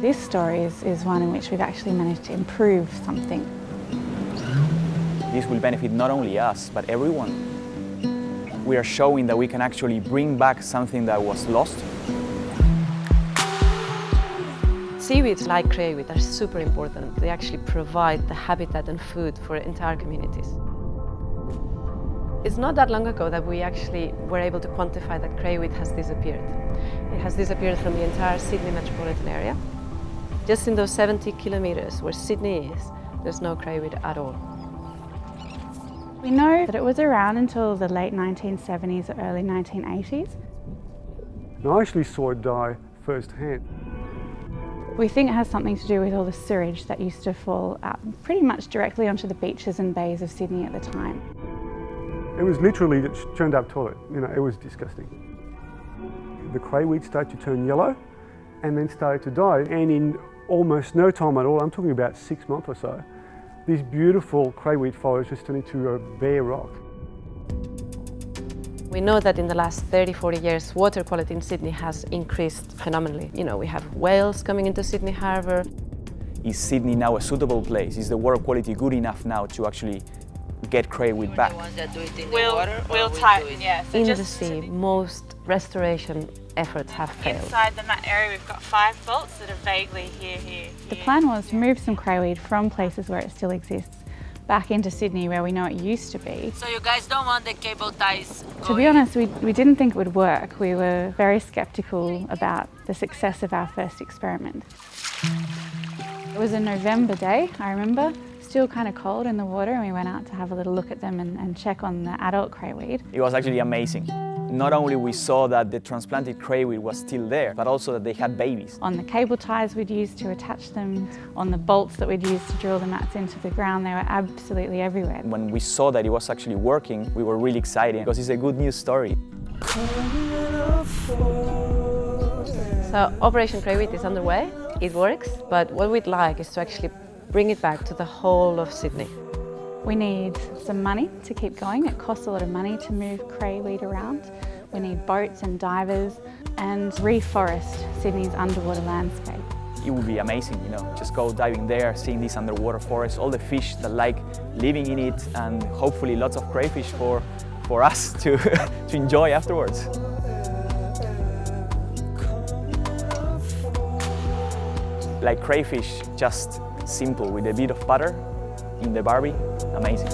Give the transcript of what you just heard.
This story is one in which we've actually managed to improve something. This will benefit not only us, but everyone. We are showing that we can actually bring back something that was lost. Seaweeds like crayweed are super important. They actually provide the habitat and food for entire communities. It's not that long ago that we actually were able to quantify that crayweed has disappeared. It has disappeared from the entire Sydney metropolitan area. Just in those 70 kilometres where Sydney is, there's no crayweed at all. We know that it was around until the late 1970s or early 1980s. And I actually saw it die firsthand. We think it has something to do with all the sewage that used to fall out pretty much directly onto the beaches and bays of Sydney at the time. It was literally a churned up toilet, it was disgusting. The crayweed started to turn yellow and then started to die, and in almost no time at all, I'm talking about 6 months or so, these beautiful crayweed foliage just turned into a bare rock. We know that in the last 30-40 years, water quality in Sydney has increased phenomenally. We have whales coming into Sydney Harbour. Is Sydney now a suitable place? Is the water quality good enough now to actually get crayweed back? We'll tighten, yeah. So In the sea, most restoration efforts have failed. Inside the mat area, we've got 5 bolts that are vaguely here. The plan was to move some crayweed from places where it still exists back into Sydney where we know it used to be. So you guys don't want the cable ties going? To be honest, we didn't think it would work. We were very sceptical about the success of our first experiment. It was a November day, I remember, still kind of cold in the water, and we went out to have a little look at them and check on the adult crayweed. It was actually amazing. Not only we saw that the transplanted crayweed was still there, but also that they had babies. On the cable ties we'd used to attach them, on the bolts that we'd used to drill the mats into the ground, they were absolutely everywhere. When we saw that it was actually working, we were really excited because it's a good news story. So Operation Crayweed is underway, it works, but what we'd like is to actually bring it back to the whole of Sydney. We need some money to keep going. It costs a lot of money to move crayweed around. We need boats and divers and reforest Sydney's underwater landscape. It would be amazing, just go diving there, seeing this underwater forest, all the fish that like living in it, and hopefully lots of crayfish for us to enjoy afterwards. Like crayfish, just simple, with a bit of butter in the barbie, amazing.